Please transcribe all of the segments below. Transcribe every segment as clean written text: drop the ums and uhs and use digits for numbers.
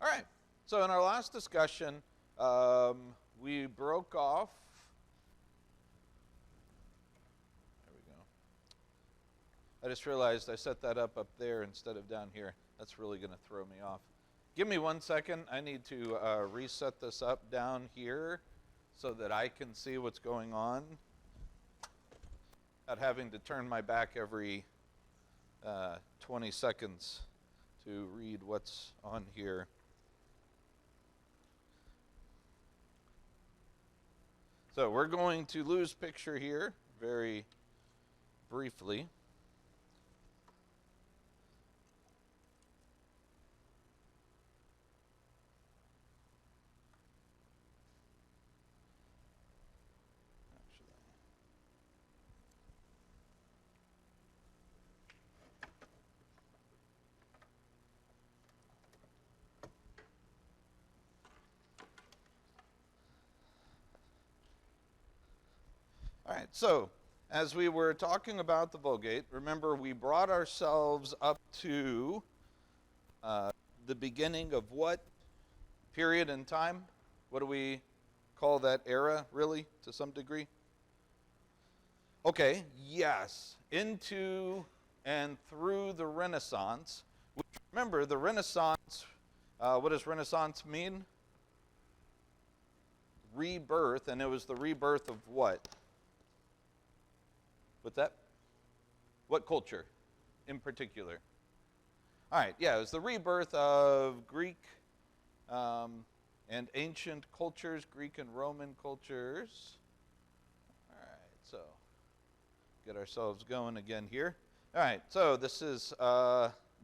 All right. So in our last discussion, we broke off. There we go. I just realized I set that up there instead of down here. That's really going to throw me off. Give me 1 second. I need to reset this up down here so that I can see what's going on without having to turn my back every 20 seconds to read what's on here. So we're going to lose picture here very briefly. All right, so as we were talking about the Vulgate, remember we brought ourselves up to the beginning of what period in time? What do we call that era, really, to some degree? Okay, yes, into and through the Renaissance. Which, remember, the Renaissance, what does Renaissance mean? Rebirth, and it was the rebirth of what? What's that? What culture in particular? All right, yeah, it was the rebirth of Greek and ancient cultures, Greek and Roman cultures. All right, so get ourselves going again here. All right, so this is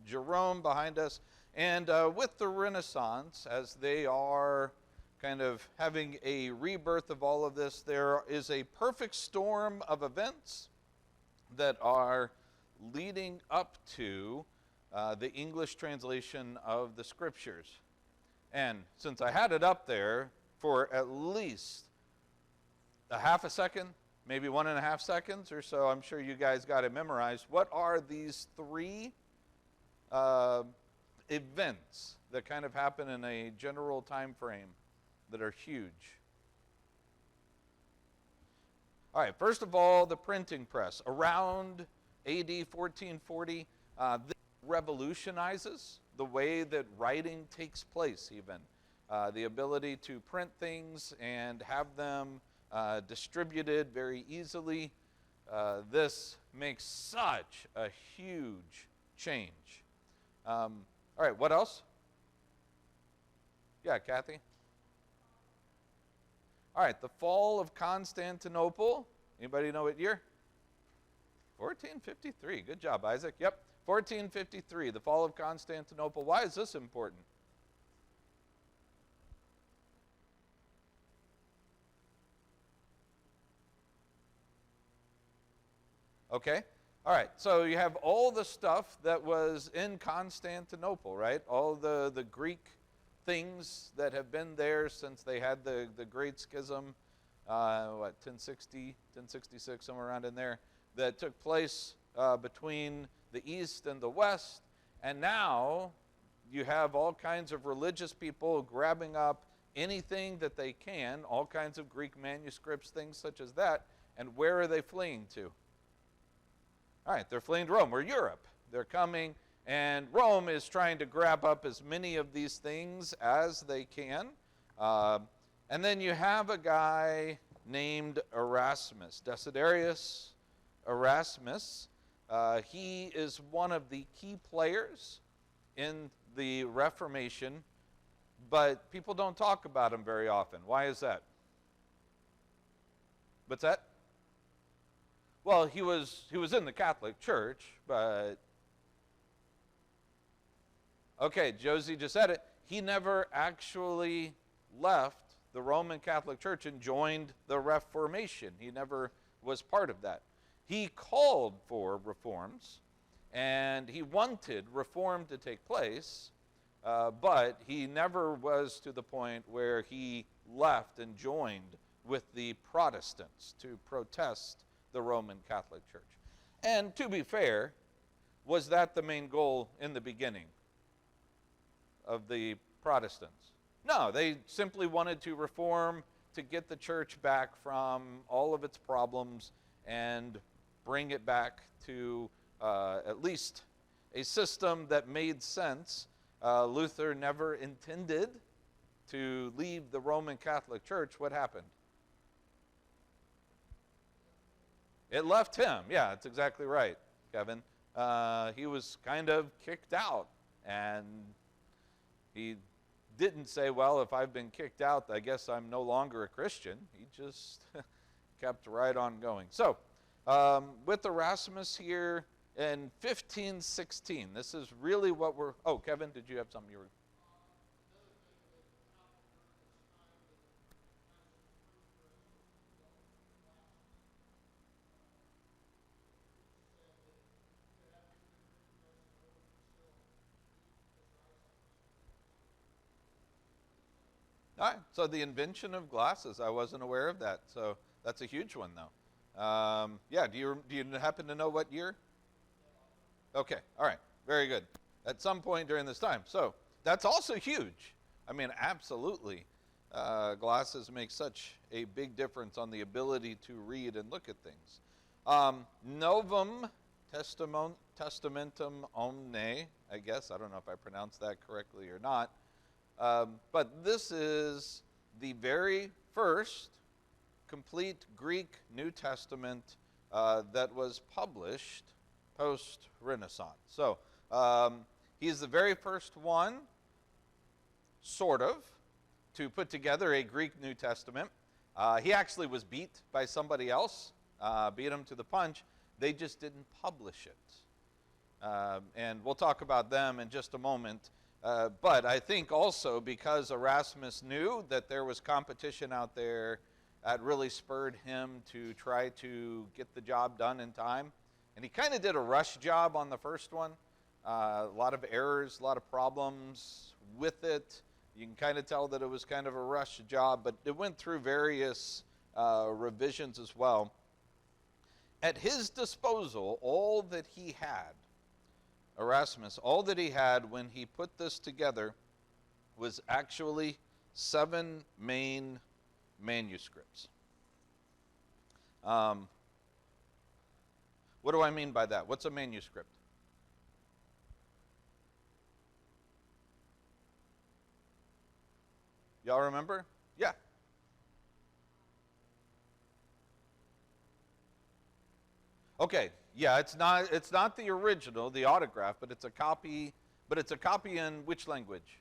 Jerome behind us. And with the Renaissance, as they are kind of having a rebirth of all of this, there is a perfect storm of events that are leading up to the English translation of the Scriptures. And since I had it up there for at least a half a second, maybe 1.5 seconds or so, I'm sure you guys got it memorized. What are these three events that kind of happen in a general time frame that are huge? All right, first of all, the printing press. Around AD 1440, this revolutionizes the way that writing takes place even. The ability to print things and have them distributed very easily. This makes such a huge change. All right, what else? Yeah, Kathy? All right, the fall of Constantinople. Anybody know what year? 1453. Good job, Isaac. Yep, 1453, the fall of Constantinople. Why is this important? Okay, all right, so you have all the stuff that was in Constantinople, right? All the Greek things that have been there since they had the Great Schism, 1060, 1066, somewhere around in there, that took place between the East and the West. And now you have all kinds of religious people grabbing up anything that they can, all kinds of Greek manuscripts, things such as that. And where are they fleeing to? All right, they're fleeing to Rome, or Europe. They're coming. And Rome is trying to grab up as many of these things as they can. And then you have a guy named Erasmus, Desiderius Erasmus. He is one of the key players in the Reformation, but people don't talk about him very often. Why is that? What's that? Well, he was in the Catholic Church, but okay, Josie just said it. He never actually left the Roman Catholic Church and joined the Reformation. He never was part of that. He called for reforms, and he wanted reform to take place, but he never was to the point where he left and joined with the Protestants to protest the Roman Catholic Church. And to be fair, was that the main goal in the beginning of the Protestants. No, they simply wanted to reform, to get the church back from all of its problems and bring it back to at least a system that made sense. Luther never intended to leave the Roman Catholic Church. What happened? It left him. Yeah, that's exactly right, Kevin. He was kind of kicked out, and he didn't say, well, if I've been kicked out, I guess I'm no longer a Christian. He just kept right on going. So, with Erasmus here in 1516, this is really what we're... Oh, Kevin, did you have something you were... All right, so the invention of glasses, I wasn't aware of that. So that's a huge one, though. Yeah, do you happen to know what year? Okay, all right, very good. At some point during this time. So that's also huge. I mean, absolutely. Glasses make such a big difference on the ability to read and look at things. Novum Testamentum Omne, I guess. I don't know if I pronounced that correctly or not. But this is the very first complete Greek New Testament that was published post-Renaissance. So he's the very first one, sort of, to put together a Greek New Testament. He actually was beat by somebody else, beat him to the punch. They just didn't publish it. And we'll talk about them in just a moment. But I think also because Erasmus knew that there was competition out there, it really spurred him to try to get the job done in time. And he kind of did a rush job on the first one. A lot of errors, a lot of problems with it. You can kind of tell that it was kind of a rush job, but it went through various revisions as well. At his disposal, all that he had, Erasmus, all that he had when he put this together was actually 7 main manuscripts. What do I mean by that? What's a manuscript? Y'all remember? Yeah. Okay. Yeah, it's not the original, the autograph, but it's a copy. But it's a copy in which language?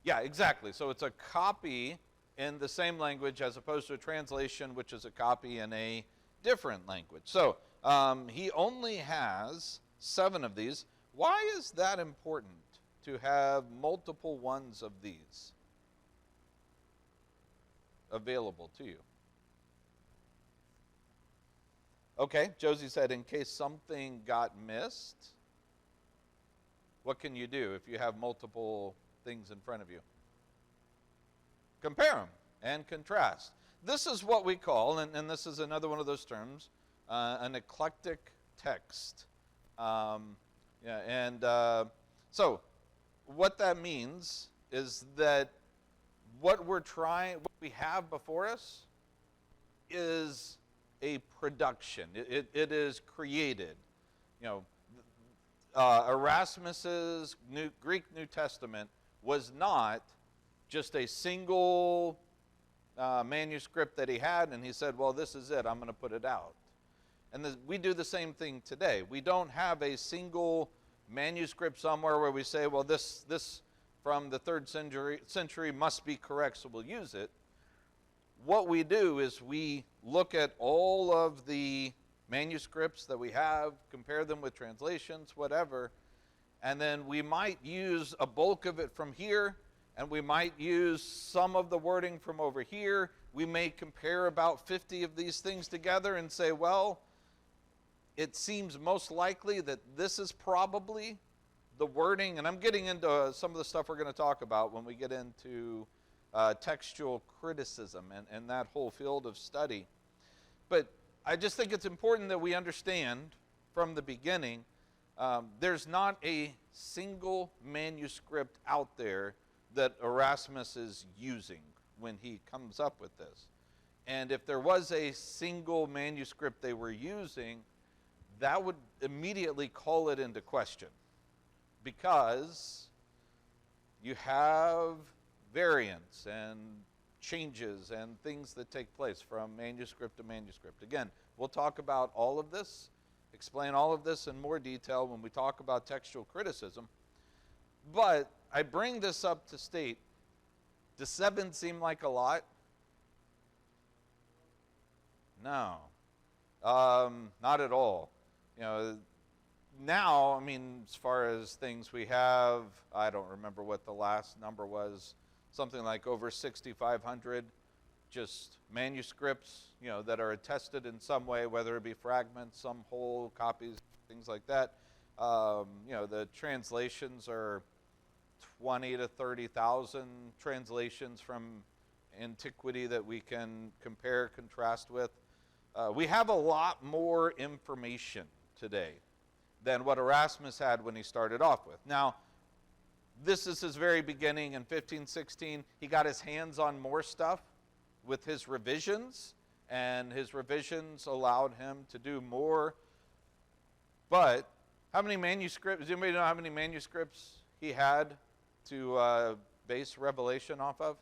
Yeah, exactly. So it's a copy in the same language as opposed to a translation, which is a copy in a different language. So he only has 7 of these. Why is that important to have multiple ones of these available to you? Okay, Josie said, in case something got missed, what can you do if you have multiple things in front of you? Compare them and contrast. This is what we call, and this is another one of those terms, an eclectic text. So what that means is that what we have before us is a production. It is created. Erasmus's Greek New Testament was not just a single manuscript that he had, and he said, well, this is it, I'm going to put it out. And we do the same thing today. We don't have a single manuscript somewhere where we say, well, this from the 3rd century must be correct, so we'll use it. What we do is we look at all of the manuscripts that we have, compare them with translations, whatever, and then we might use a bulk of it from here, and we might use some of the wording from over here. We may compare about 50 of these things together and say, well, it seems most likely that this is probably the wording, and I'm getting into some of the stuff we're going to talk about when we get into textual criticism and that whole field of study. But I just think it's important that we understand from the beginning, there's not a single manuscript out there that Erasmus is using when he comes up with this. And if there was a single manuscript they were using, that would immediately call it into question, because you have variants and changes and things that take place from manuscript to manuscript. Again, we'll talk about all of this, explain all of this in more detail when we talk about textual criticism. But I bring this up to state, does 7 seem like a lot? No, not at all. You know, now, I mean, as far as things we have, I don't remember what the last number was, something like over 6,500 just manuscripts, you know, that are attested in some way, whether it be fragments, some whole copies, things like that. You know, the translations are 20 to 30,000 translations from antiquity that we can compare, contrast with. We have a lot more information today than what Erasmus had when he started off with. Now, this is his very beginning in 1516. He got his hands on more stuff with his revisions, and his revisions allowed him to do more. But how many manuscripts, does anybody know how many manuscripts he had to base Revelation off of?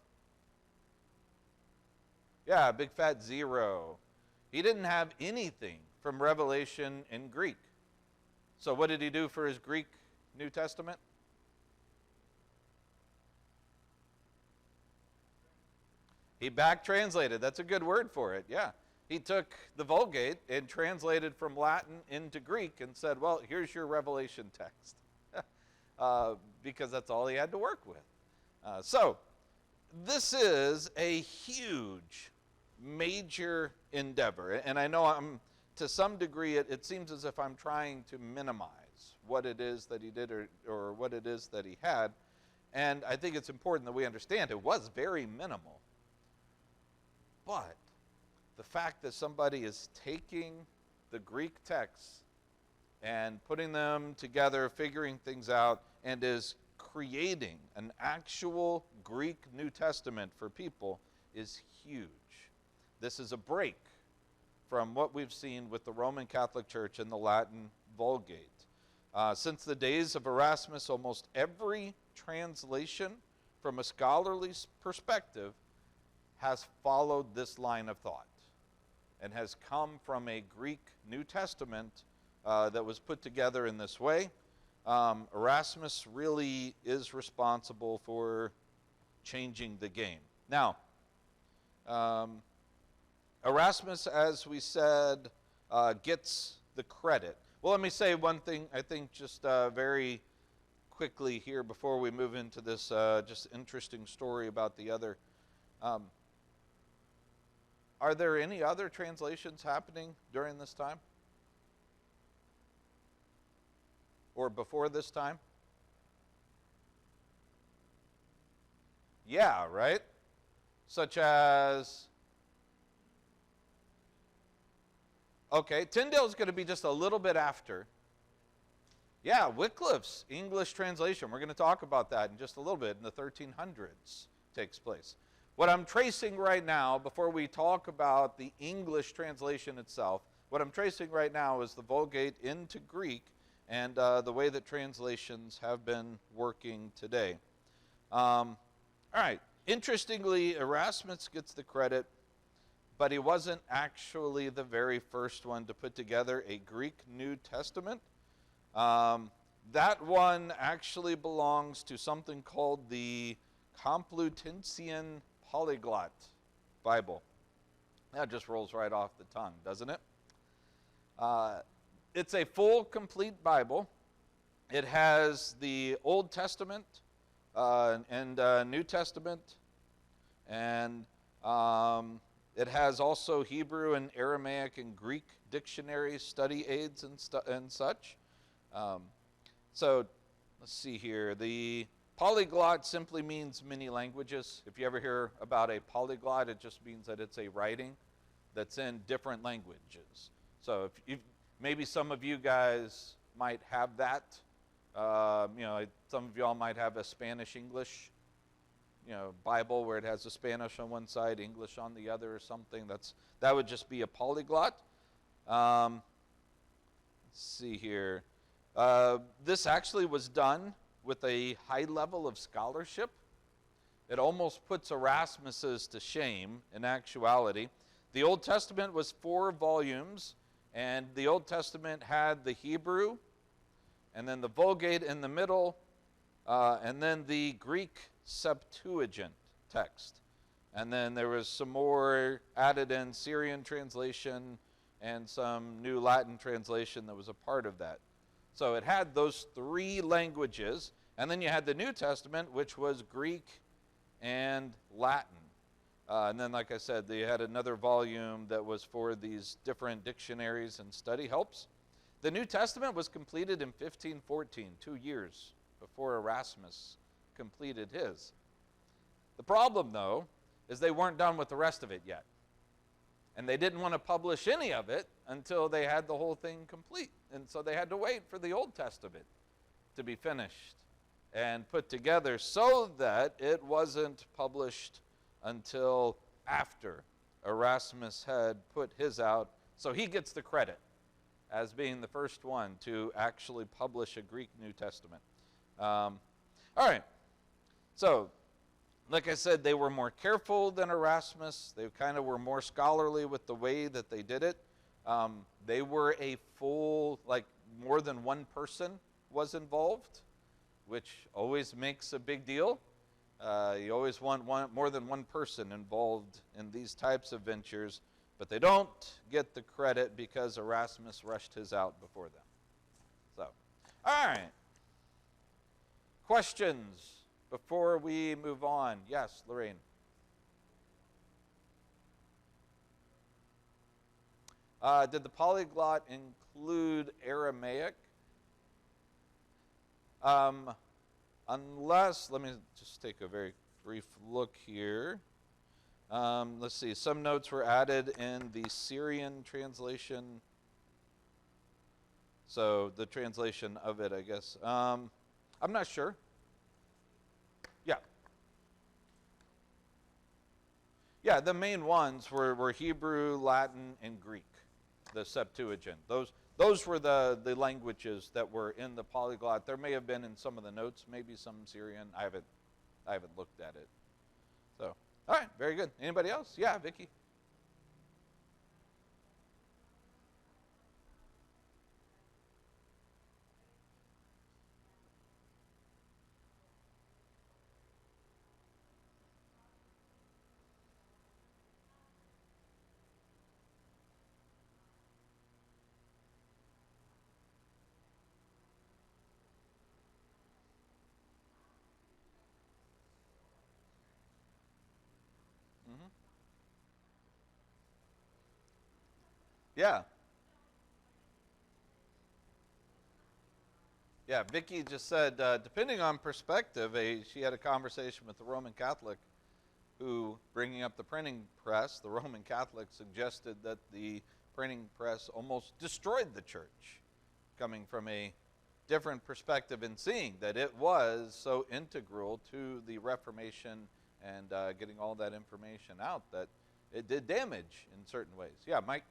Yeah, big fat 0. He didn't have anything from Revelation in Greek. So what did he do for his Greek New Testament? He back translated. That's a good word for it, yeah. He took the Vulgate and translated from Latin into Greek and said, well, here's your Revelation text. Because that's all he had to work with. So this is a huge, major endeavor. And I know I'm, to some degree, it seems as if I'm trying to minimize what it is that he did or what it is that he had. And I think it's important that we understand it was very minimal. But the fact that somebody is taking the Greek texts and putting them together, figuring things out, and is creating an actual Greek New Testament for people is huge. This is a break from what we've seen with the Roman Catholic Church and the Latin Vulgate. Since the days of Erasmus, almost every translation from a scholarly perspective has followed this line of thought and has come from a Greek New Testament that was put together in this way. Erasmus really is responsible for changing the game. Now, Erasmus, as we said, gets the credit. Well, let me say one thing, I think, just very quickly here before we move into this just interesting story about the other. Are there any other translations happening during this time? Or before this time? Yeah, right? Such as, okay, Tyndale's going to be just a little bit after. Yeah, Wycliffe's English translation. We're going to talk about that in just a little bit. In the 1300s takes place. What I'm tracing right now, before we talk about the English translation itself, what I'm tracing right now is the Vulgate into Greek and the way that translations have been working today. All right. Interestingly, Erasmus gets the credit, but he wasn't actually the very first one to put together a Greek New Testament. That one actually belongs to something called the Complutensian Polyglot Bible. That just rolls right off the tongue, doesn't it? It's a full, complete Bible. It has the Old Testament and New Testament, and it has also Hebrew and Aramaic and Greek dictionaries, study aids, and such. So let's see here. The polyglot simply means many languages. If you ever hear about a polyglot, it just means that it's a writing that's in different languages. So if maybe some of you guys might have that. You know, some of y'all might have a Spanish-English Bible where it has the Spanish on one side, English on the other, or something. That would just be a polyglot. Let's see here. This actually was done with a high level of scholarship. It almost puts Erasmus's to shame in actuality. The Old Testament was 4 volumes, and the Old Testament had the Hebrew, and then the Vulgate in the middle, and then the Greek Septuagint text. And then there was some more added in Syrian translation and some new Latin translation that was a part of that. So it had those 3 languages, and then you had the New Testament, which was Greek and Latin. And then, like I said, they had another volume that was for these different dictionaries and study helps. The New Testament was completed in 1514, 2 years before Erasmus completed his. The problem, though, is they weren't done with the rest of it yet. And they didn't want to publish any of it until they had the whole thing complete. And so they had to wait for the Old Testament to be finished and put together so that it wasn't published until after Erasmus had put his out. So he gets the credit as being the first one to actually publish a Greek New Testament. All right. So, like I said, they were more careful than Erasmus. They kind of were more scholarly with the way that they did it. They were a full, more than one person was involved, which always makes a big deal. You always want more than one person involved in these types of ventures, but they don't get the credit because Erasmus rushed his out before them. So, all right. Questions before we move on? Yes, Lorraine. Did the polyglot include Aramaic? Unless, let me just take a very brief look here. Let's see, some notes were added in the Syrian translation. So the translation of it, I guess. I'm not sure. Yeah. Yeah, the main ones were Hebrew, Latin, and Greek, the Septuagint. Those were the languages that were in the polyglot. There may have been in some of the notes, maybe some Syrian. I haven't looked at it. So, all right, very good. Anybody else? Yeah, Vicki. Mm-hmm. Yeah. Yeah, Vicki just said, depending on perspective, she had a conversation with the Roman Catholic who, bringing up the printing press, the Roman Catholic suggested that the printing press almost destroyed the church, coming from a different perspective and seeing that it was so integral to the Reformation and getting all that information out that it did damage in certain ways. Yeah, Mike?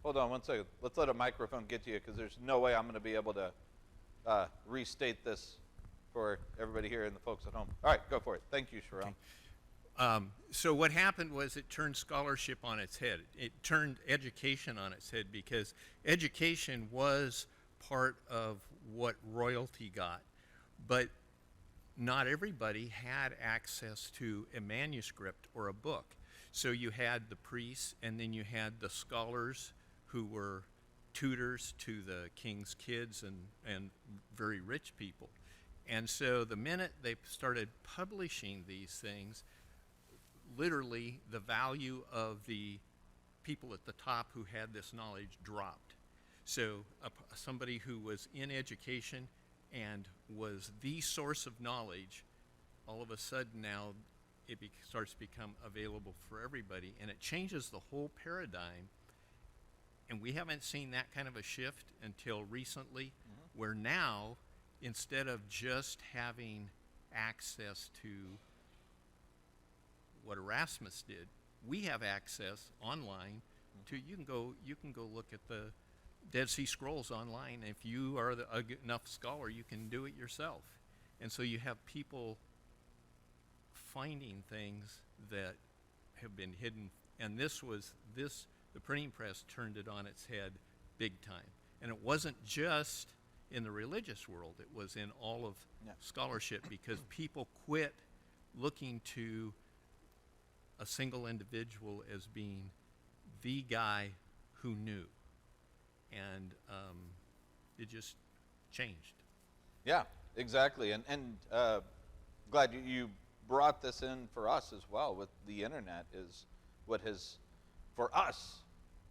Hold on one second. Let's let a microphone get to you because there's no way I'm going to be able to restate this for everybody here and the folks at home. All right, go for it. Thank you, Sharon. Okay. So what happened was it turned scholarship on its head. It turned education on its head because education was part of what royalty got. But not everybody had access to a manuscript or a book. So you had the priests and then you had the scholars who were tutors to the king's kids and very rich people. And so the minute they started publishing these things, literally the value of the people at the top who had this knowledge dropped. So somebody who was in education and was the source of knowledge, all of a sudden now it starts to become available for everybody, and it changes the whole paradigm. And we haven't seen that kind of a shift until recently, where now, instead of just having access to what Erasmus did, we have access online to, you can go look at the Dead Sea Scrolls online. If you are a good enough scholar, you can do it yourself. And so you have people finding things that have been hidden. And the printing press turned it on its head big time. And it wasn't just in the religious world, it was in all of scholarship, because people quit looking to a single individual as being the guy who knew. And it just changed. Yeah, exactly. And glad you brought this in for us as well. With the internet is what has, for us,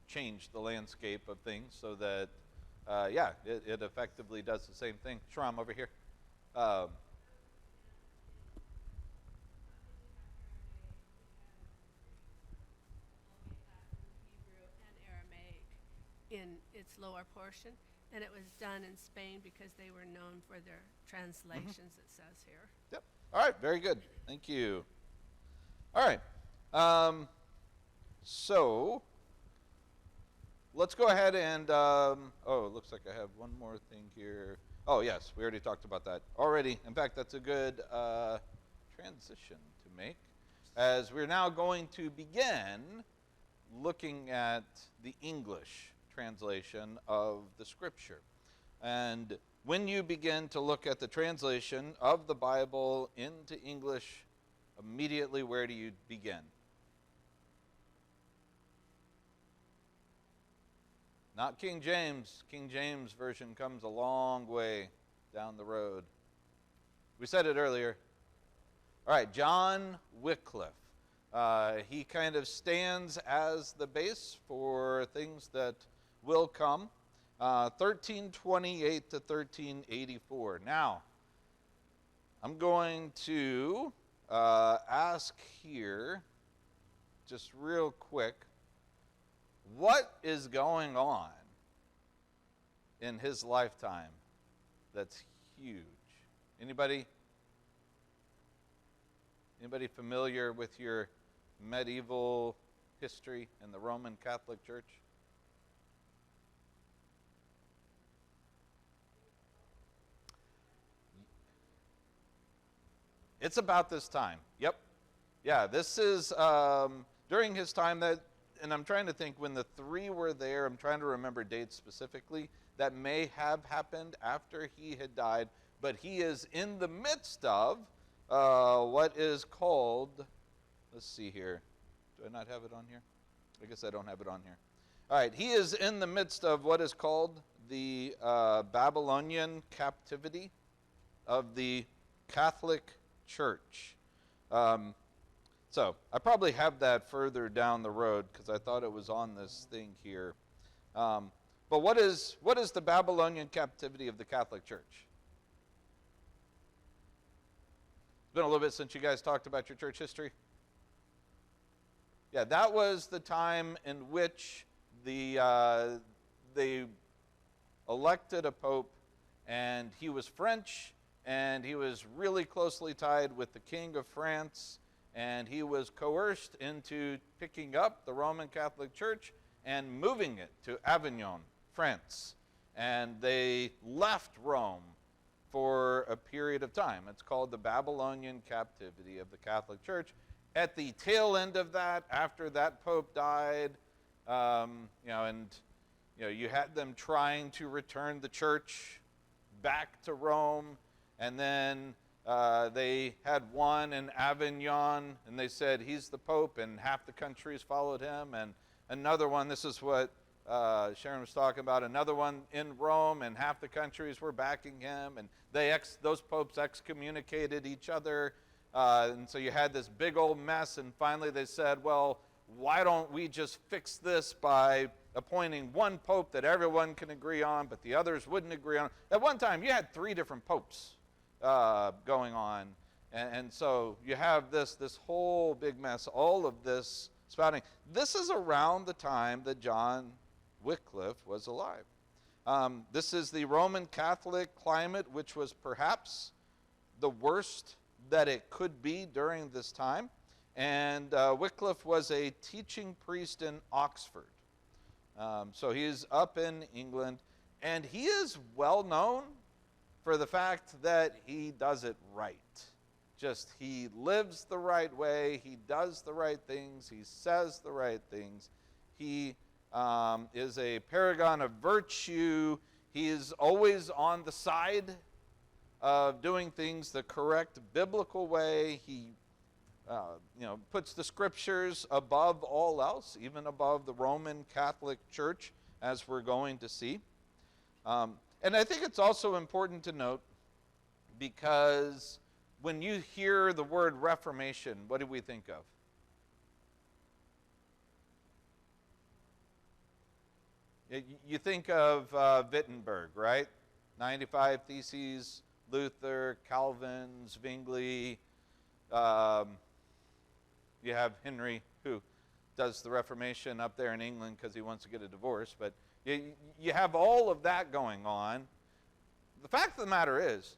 changed the landscape of things, so that, it effectively does the same thing. Shram, over here. In its lower portion, and it was done in Spain because they were known for their translations, it says here. Yep. All right, very good. Thank you. All right. So let's go ahead and, it looks like I have one more thing here. Oh, yes, we already talked about that already. In fact, that's a good transition to make, as we're now going to begin looking at the English translation of the Scripture. And when you begin to look at the translation of the Bible into English, immediately where do you begin? Not King James. King James Version comes a long way down the road. We said it earlier. All right, John Wycliffe. He kind of stands as the base for things that will come. 1328 to 1384. Now, I'm going to ask here, just real quick, what is going on in his lifetime that's huge? Anybody familiar with your medieval history in the Roman Catholic Church? It's about this time. Yep. Yeah, this is during his time that, and I'm trying to think when the three were there, I'm trying to remember dates specifically, that may have happened after he had died, but he is in the midst of what is called, let's see here. Do I not have it on here? I guess I don't have it on here. All right, he is in the midst of what is called the Babylonian captivity of the Catholic Church. So I probably have that further down the road because I thought it was on this thing here. But what is the Babylonian captivity of the Catholic Church? It's been a little bit since you guys talked about your church history. Yeah, that was the time in which they elected a pope, and he was French, and he was really closely tied with the King of France, and he was coerced into picking up the Roman Catholic Church and moving it to Avignon, France. And they left Rome for a period of time. It's called the Babylonian captivity of the Catholic Church. At the tail end of that, after that pope died, you had them trying to return the church back to Rome, and then they had one in Avignon, and they said he's the pope, and half the countries followed him, and another one, this is what Sharon was talking about, another one in Rome, and half the countries were backing him, and those popes excommunicated each other, And so you had this big old mess, and finally they said, well, why don't we just fix this by appointing one pope that everyone can agree on, but the others wouldn't agree on? At one time, you had 3 different popes going on. And so you have this whole big mess, all of this spouting. This is around the time that John Wycliffe was alive. This is the Roman Catholic climate, which was perhaps the worst that it could be during this time. And Wycliffe was a teaching priest in Oxford. So he's up in England, and he is well known for the fact that he does it right. Just he lives the right way, he does the right things, he says the right things. He is a paragon of virtue. He is always on the side of doing things the correct biblical way. He puts the scriptures above all else, even above the Roman Catholic Church, as we're going to see. And I think it's also important to note, because when you hear the word Reformation, what do we think of? You think of Wittenberg, right? 95 Theses, Luther, Calvin, Zwingli. You have Henry, who does the Reformation up there in England because he wants to get a divorce. But you have all of that going on. The fact of the matter is,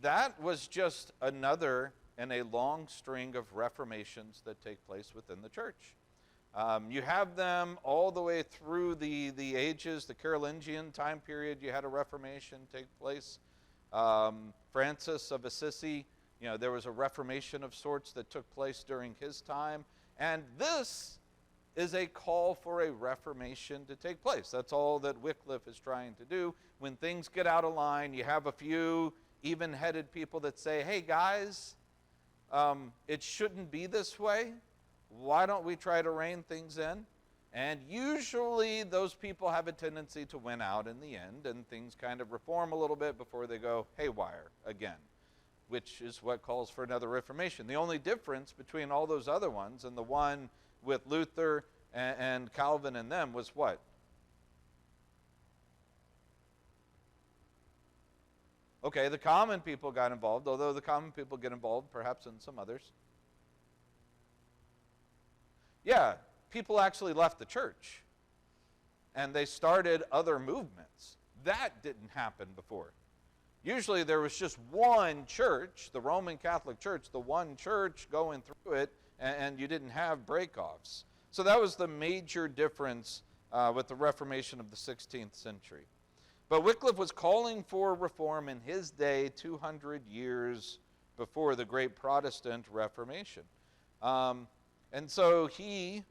that was just another in a long string of reformations that take place within the church. You have them all the way through the ages. The Carolingian time period, you had a reformation take place. Francis of Assisi, there was a reformation of sorts that took place during his time. And this is a call for a reformation to take place. That's all that Wycliffe is trying to do. When things get out of line, you have a few even-headed people that say, hey guys, it shouldn't be this way. Why don't we try to rein things in? And usually those people have a tendency to win out in the end, and things kind of reform a little bit before they go haywire again, which is what calls for another Reformation. The only difference between all those other ones and the one with Luther and Calvin and them was what? Okay, the common people got involved, although the common people get involved perhaps in some others. Yeah, people actually left the church, and they started other movements. That didn't happen before. Usually there was just one church, the Roman Catholic Church, the one church going through it, and you didn't have breakoffs. So that was the major difference with the Reformation of the 16th century. But Wycliffe was calling for reform in his day 200 years before the great Protestant Reformation. And so he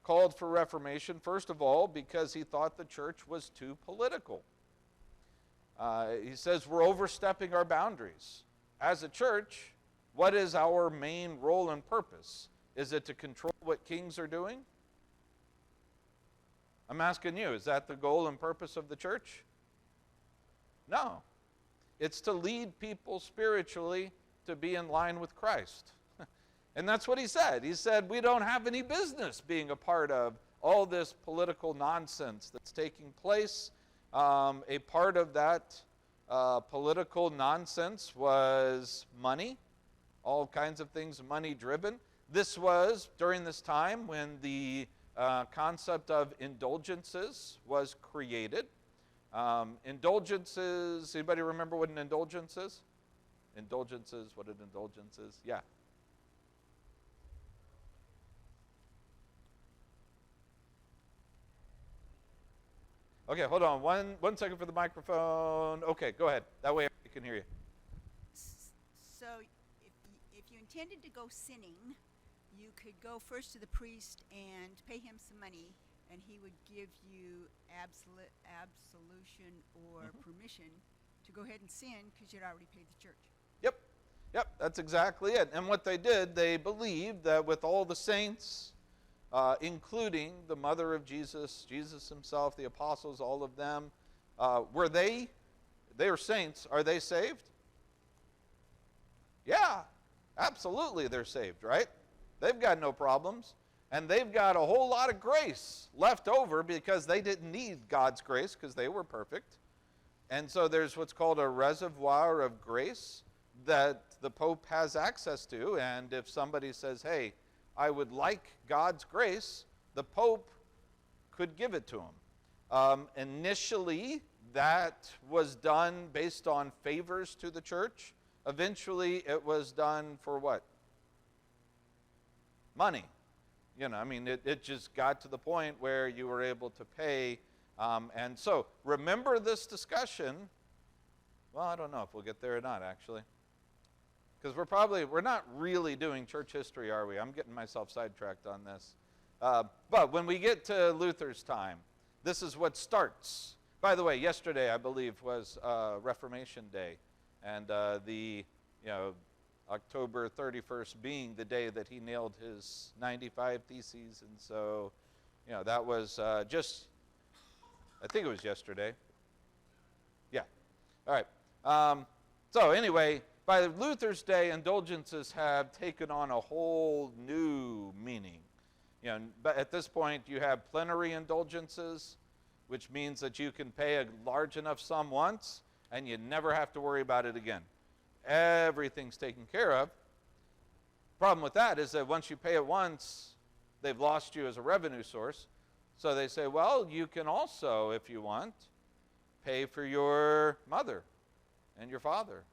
called for reformation, first of all, because he thought the church was too political. He says we're overstepping our boundaries. As a church, what is our main role and purpose? Is it to control what kings are doing? I'm asking you, is that the goal and purpose of the church? No. It's to lead people spiritually to be in line with Christ. And that's what he said. He said, we don't have any business being a part of all this political nonsense that's taking place. A part of that political nonsense was money, all kinds of things money-driven. This was during this time when the concept of indulgences was created. Indulgences, anybody remember what an indulgence is? Indulgences, what an indulgence is? Yeah. Okay, hold on. One second for the microphone. Okay, go ahead. That way I can hear you. So if you intended to go sinning, you could go first to the priest and pay him some money, and he would give you absolution or permission to go ahead and sin because you'd already paid the church. Yep, that's exactly it. And what they did, they believed that with all the saints, including the mother of Jesus, Jesus himself, the apostles, all of them, they are saints. Are they saved? Yeah. Absolutely they're saved, right? They've got no problems. And they've got a whole lot of grace left over because they didn't need God's grace because they were perfect. And so there's what's called a reservoir of grace that the Pope has access to. And if somebody says, hey, I would like God's grace, the Pope could give it to him. Initially, that was done based on favors to the church. Eventually, it was done for what? Money. You know, I mean, it just got to the point where you were able to pay. And so, remember this discussion. Well, I don't know if we'll get there or not, actually. Because we're not really doing church history, are we? I'm getting myself sidetracked on this. But when we get to Luther's time, this is what starts. By the way, yesterday, I believe, was Reformation Day. And October 31st being the day that he nailed his 95 Theses. And so, that was I think it was yesterday. Yeah. All right. So anyway, by Luther's day, indulgences have taken on a whole new meaning. But at this point, you have plenary indulgences, which means that you can pay a large enough sum once, and you never have to worry about it again. Everything's taken care of. Problem with that is that once you pay it once, they've lost you as a revenue source. So they say, well, you can also, if you want, pay for your mother and your father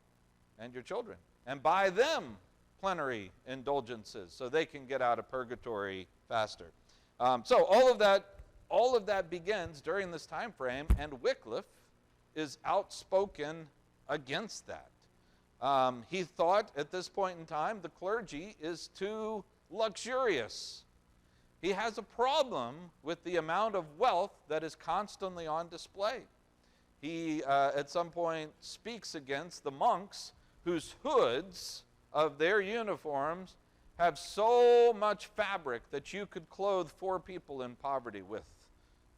and your children and buy them plenary indulgences so they can get out of purgatory faster. So all of that begins during this time frame, and Wycliffe is outspoken against that. He thought at this point in time the clergy is too luxurious. He has a problem with the amount of wealth that is constantly on display. He, at some point, speaks against the monks whose hoods of their uniforms have so much fabric that you could clothe 4 people in poverty with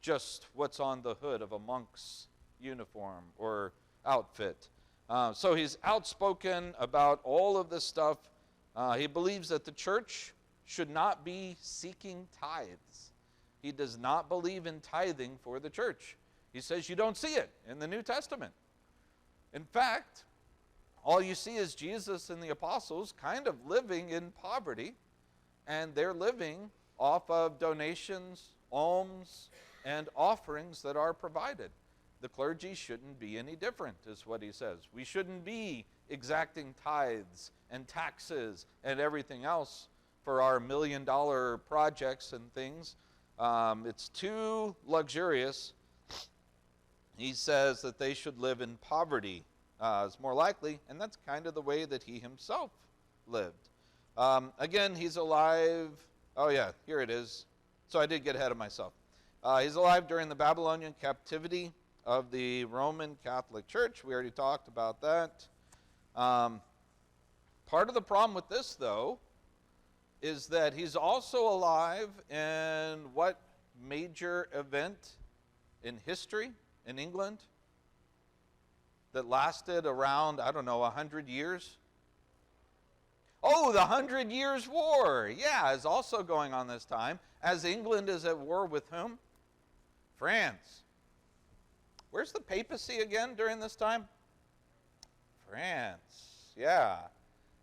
just what's on the hood of a monk's uniform or outfit. So he's outspoken about all of this stuff. He believes that the church should not be seeking tithes. He does not believe in tithing for the church. He says you don't see it in the New Testament. In fact, all you see is Jesus and the apostles kind of living in poverty, and they're living off of donations, alms, and offerings that are provided. The clergy shouldn't be any different, is what he says. We shouldn't be exacting tithes and taxes and everything else for our $1 million projects and things. It's too luxurious. He says that they should live in poverty. It's more likely, and that's kind of the way that he himself lived. Again, he's alive. Oh yeah, here it is. So I did get ahead of myself. He's alive during the Babylonian captivity of the Roman Catholic Church. We already talked about that. Part of the problem with this, though, is that he's also alive in what major event in history in England that lasted around, 100 years? Oh, the 100 Years' War. Yeah, is also going on this time, as England is at war with whom? France. Where's the papacy again during this time? France, yeah.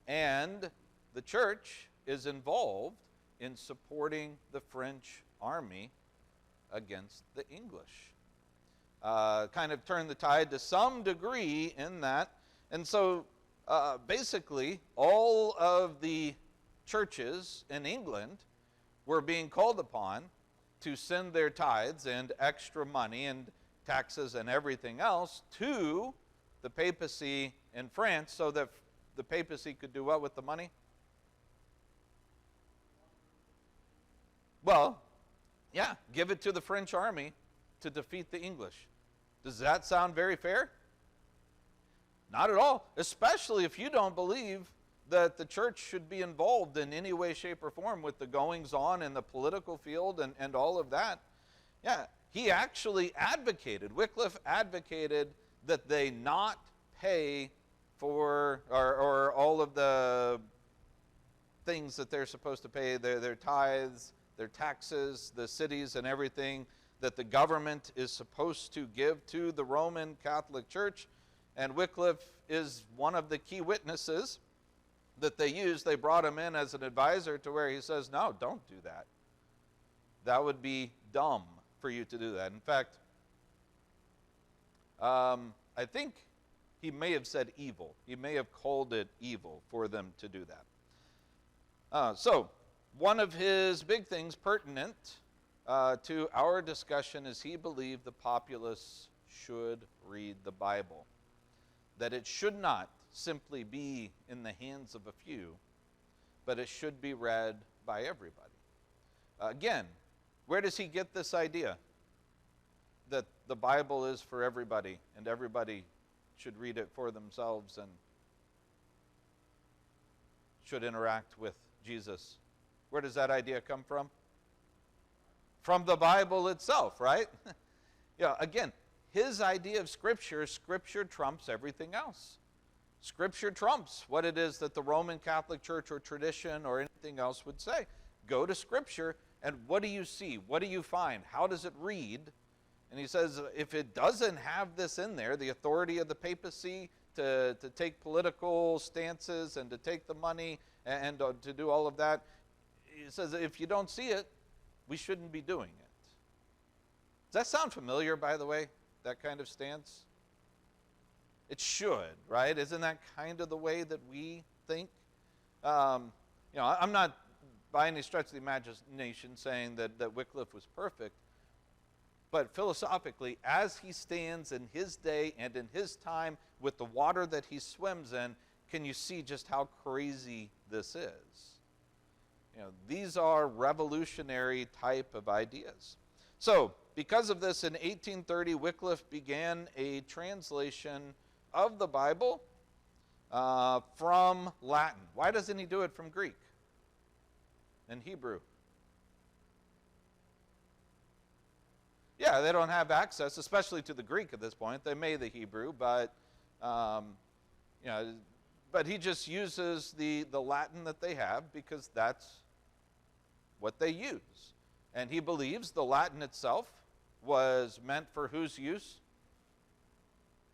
And the church is involved in supporting the French army against the English. Kind of turned the tide to some degree in that. And so basically all of the churches in England were being called upon to send their tithes and extra money and taxes and everything else to the papacy in France so that the papacy could do what with the money? Well, yeah, give it to the French army to defeat the English. Does that sound very fair? Not at all, especially if you don't believe that the church should be involved in any way, shape, or form with the goings-on in the political field and all of that. Yeah, he actually advocated, Wycliffe advocated that they not pay for, or all of the things that they're supposed to pay, their tithes, their taxes, the cities and everything that the government is supposed to give to the Roman Catholic Church. And Wycliffe is one of the key witnesses that they used. They brought him in as an advisor to where he says, no, don't do that. That would be dumb for you to do that. In fact, I think he may have said evil. He may have called it evil for them to do that. So, one of his big things pertinent to our discussion is he believed the populace should read the Bible. That it should not simply be in the hands of a few, but it should be read by everybody. Again, where does he get this idea? That the Bible is for everybody, and everybody should read it for themselves and should interact with Jesus. Where does that idea come from? From the Bible itself, right? Yeah, again, his idea of Scripture trumps everything else. Scripture trumps what it is that the Roman Catholic Church or tradition or anything else would say. Go to Scripture, and what do you see? What do you find? How does it read? And he says, if it doesn't have this in there, the authority of the papacy to take political stances and to take the money and to do all of that, he says, if you don't see it, we shouldn't be doing it. Does that sound familiar, by the way, that kind of stance? It should, right? Isn't that kind of the way that we think? I'm not by any stretch of the imagination saying that Wycliffe was perfect, but philosophically, as he stands in his day and in his time with the water that he swims in, can you see just how crazy this is? These are revolutionary type of ideas. So, because of this, in 1830, Wycliffe began a translation of the Bible from Latin. Why doesn't he do it from Greek and Hebrew? Yeah, they don't have access, especially to the Greek at this point. They may the Hebrew, but but he just uses the Latin that they have because that's what they use. And he believes the Latin itself was meant for whose use?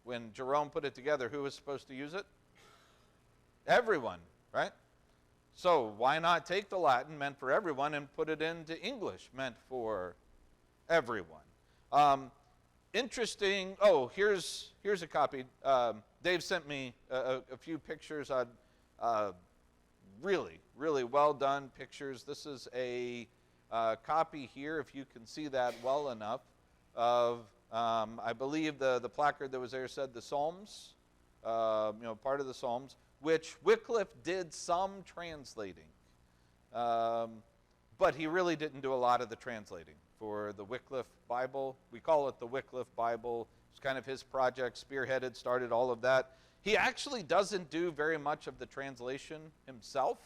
When Jerome put it together, who was supposed to use it? Everyone, right? So why not take the Latin meant for everyone and put it into English meant for everyone? Interesting. Oh, here's a copy. Dave sent me a few pictures on really, really well done pictures. This is a copy here, if you can see that well enough, of I believe the placard that was there said the Psalms, part of the Psalms, which Wycliffe did some translating, but he really didn't do a lot of the translating for the Wycliffe Bible. We call it the Wycliffe Bible. It's kind of his project, spearheaded, started all of that. He actually doesn't do very much of the translation himself.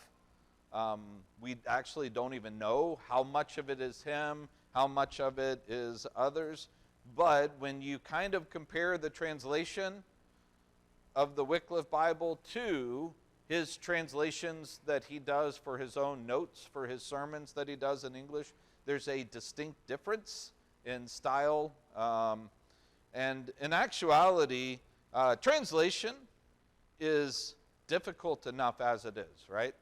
We actually don't even know how much of it is him, how much of it is others. But when you kind of compare the translation of the Wycliffe Bible to his translations that he does for his own notes, for his sermons that he does in English, there's a distinct difference in style. And in actuality, translation is difficult enough as it is, right?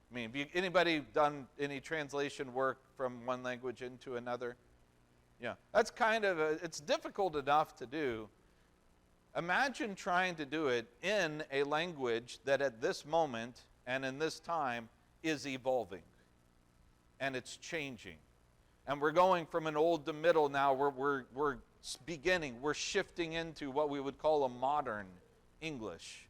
I mean, anybody done any translation work from one language into another? Yeah, that's kind of, it's difficult enough to do. Imagine trying to do it in a language that at this moment and in this time is evolving. And it's changing. And we're going from an old to middle now. We're shifting into what we would call a modern English.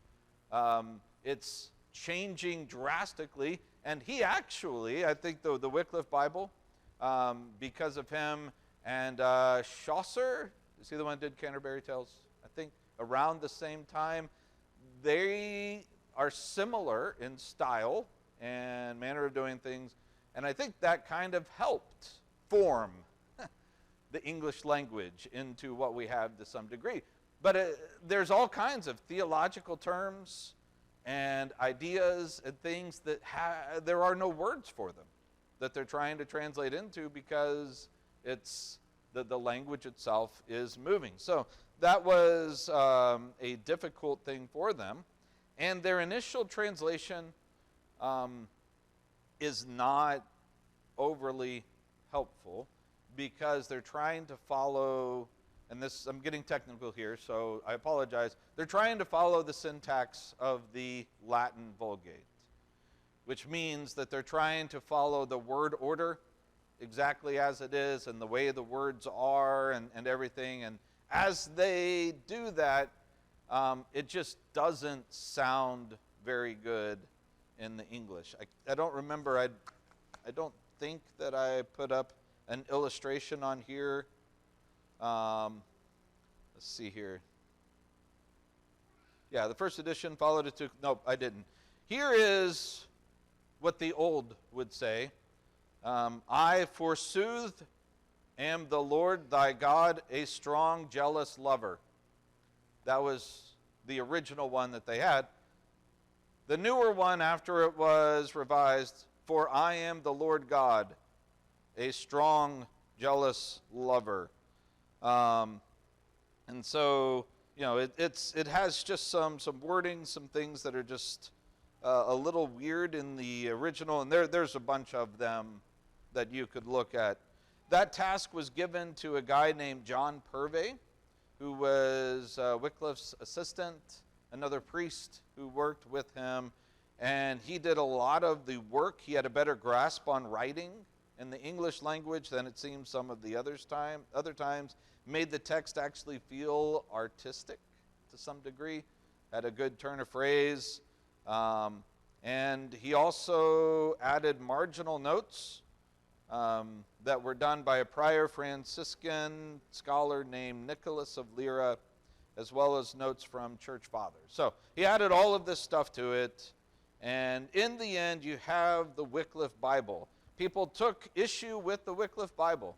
It's changing drastically. And he actually, I think the Wycliffe Bible, because of him and Chaucer, is he the one who did Canterbury Tales? I think around the same time. They are similar in style and manner of doing things. And I think that kind of helped form the English language into what we have to some degree. But there's all kinds of theological terms and ideas and things that there are no words for them that they're trying to translate into because it's the language itself is moving. So that was a difficult thing for them. And their initial translation is not overly helpful because they're trying to follow, and this, I'm getting technical here, so I apologize. They're trying to follow the syntax of the Latin Vulgate, which means that they're trying to follow the word order exactly as it is and the way the words are and everything. And as they do that, it just doesn't sound very good in the English. I don't remember, I don't think that I put up an illustration on here. Let's see here. Yeah, the first edition followed it to, nope, I didn't. Here is what the old would say. I, forsooth, am the Lord thy God, a strong, jealous lover. That was the original one that they had. The newer one, after it was revised, for I am the Lord God, a strong, jealous lover. And so, you know, it has just some wording, some things that are just a little weird in the original, and there's a bunch of them that you could look at. That task was given to a guy named John Purvey, who was Wycliffe's assistant, another priest who worked with him, and he did a lot of the work. He had a better grasp on writing in the English language than it seems some of the other times. Made the text actually feel artistic to some degree, had a good turn of phrase, and he also added marginal notes that were done by a prior Franciscan scholar named Nicholas of Lyra, as well as notes from church fathers. So he added all of this stuff to it, and in the end you have the Wycliffe Bible. People took issue with the Wycliffe Bible,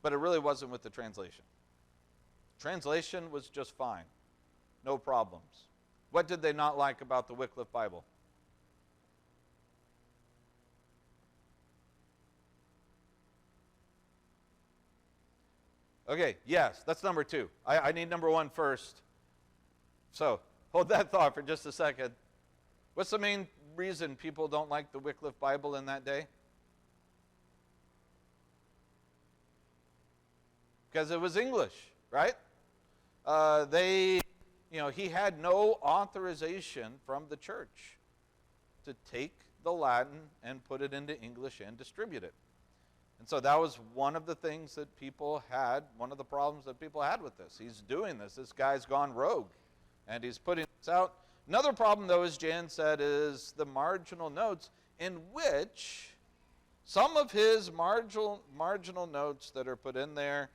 but it really wasn't with the translation. Translation was just fine, no problems. What did they not like about the Wycliffe Bible? Okay, yes, that's number two. I need number one first. So hold that thought for just a second. What's the main reason people don't like the Wycliffe Bible in that day? Because it was English, right? He had no authorization from the church to take the Latin and put it into English and distribute it. And so that was one of the things that people had, one of the problems that people had with this. He's doing this. This guy's gone rogue, and he's putting this out. Another problem, though, as Jan said, is the marginal notes, in which some of his marginal notes that are put in there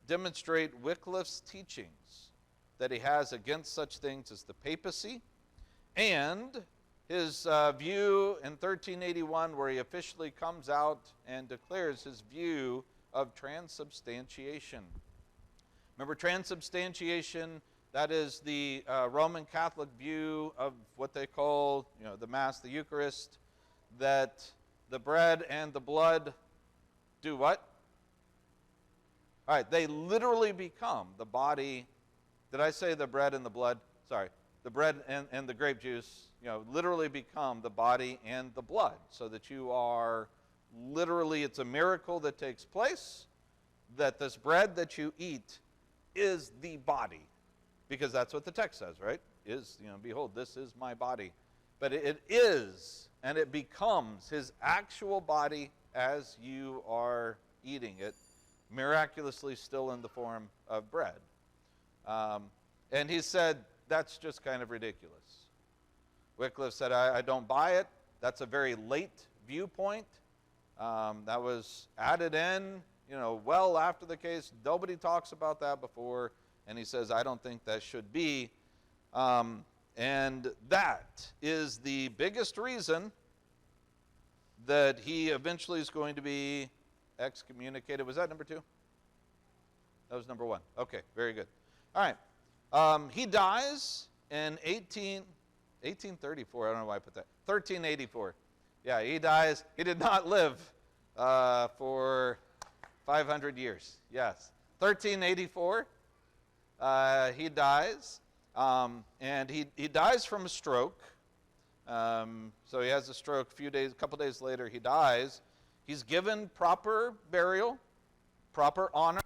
demonstrate Wycliffe's teachings that he has against such things as the papacy, and his view in 1381, where he officially comes out and declares his view of transubstantiation. Remember, transubstantiation, that is the Roman Catholic view of what they call, the Mass, the Eucharist, that the bread and the blood do what? All right, they literally become the body. Did I say the bread and the blood? Sorry. The bread and the grape juice, literally become the body and the blood, so that you are literally, it's a miracle that takes place, that this bread that you eat is the body, because that's what the text says, right? Behold, this is my body. But it is, and it becomes his actual body as you are eating it, miraculously still in the form of bread. And he said, that's just kind of ridiculous. Wycliffe said, I don't buy it. That's a very late viewpoint. That was added in, well after the case. Nobody talks about that before. And he says, I don't think that should be. And that is the biggest reason that he eventually is going to be excommunicated. Was that number two? That was number one. Okay, very good. All right. He dies in 1834, I don't know why I put that, 1384. Yeah, he dies. He did not live for 500 years. Yes. 1384, he dies. And he dies from a stroke. So he has a stroke a couple days later, he dies. He's given proper burial, proper honor,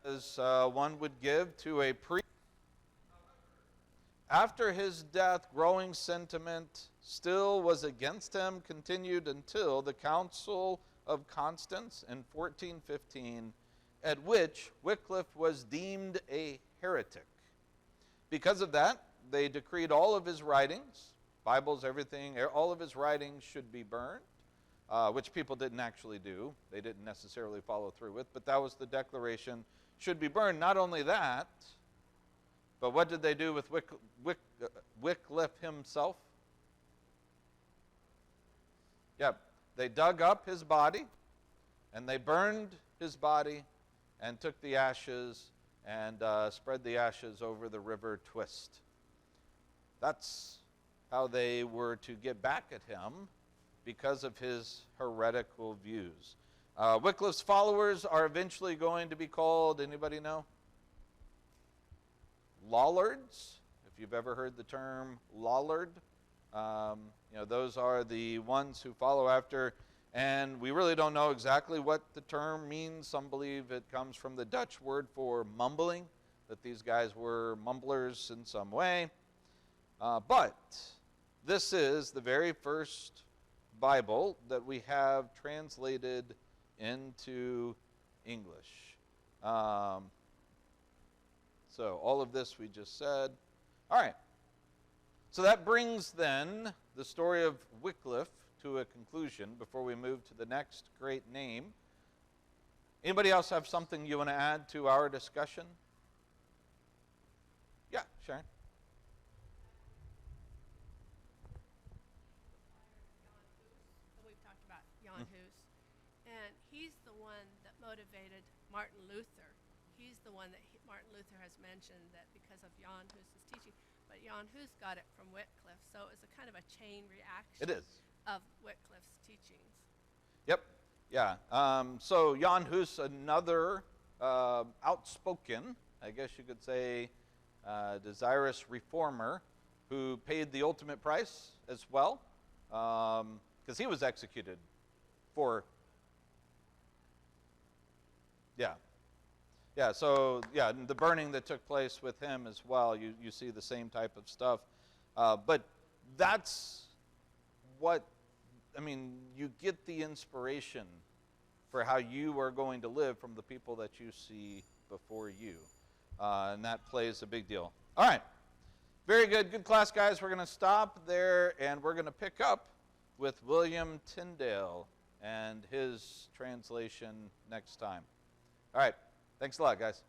as one would give to a priest. After his death, growing sentiment still was against him, continued until the Council of Constance in 1415, at which Wycliffe was deemed a heretic. Because of that, they decreed all of his writings, Bibles, everything, all of his writings should be burned, which people didn't actually do. They didn't necessarily follow through with, but that was the declaration, should be burned. Not only that, but what did they do with Wycliffe himself? Yep, they dug up his body, and they burned his body, and took the ashes and spread the ashes over the river Twist. That's how they were to get back at him because of his heretical views. Wycliffe's followers are eventually going to be called, anybody know? Lollards, if you've ever heard the term Lollard. Those are the ones who follow after, and we really don't know exactly what the term means. Some believe it comes from the Dutch word for mumbling, that these guys were mumblers in some way. But this is the very first Bible that we have translated into English. So all of this we just said. All right. So that brings then the story of Wycliffe to a conclusion before we move to the next great name. Anybody else have something you want to add to our discussion? Yeah, Sharon. We've talked about Jan Hus, and he's the one that motivated Martin Luther. He's the one that Martin Luther has mentioned that because of Jan Hus's teaching, but Jan Hus got it from Wycliffe, so it was a kind of a chain reaction. It is. Of Wycliffe's teachings. Yep. Yeah. So Jan Hus, another outspoken, I guess you could say, desirous reformer who paid the ultimate price as well, because he was executed for. Yeah, so, the burning that took place with him as well, you see the same type of stuff. But that's what, you get the inspiration for how you are going to live from the people that you see before you. And that plays a big deal. All right. Very good. Good class, guys. We're going to stop there, and we're going to pick up with William Tyndale and his translation next time. All right. Thanks a lot, guys.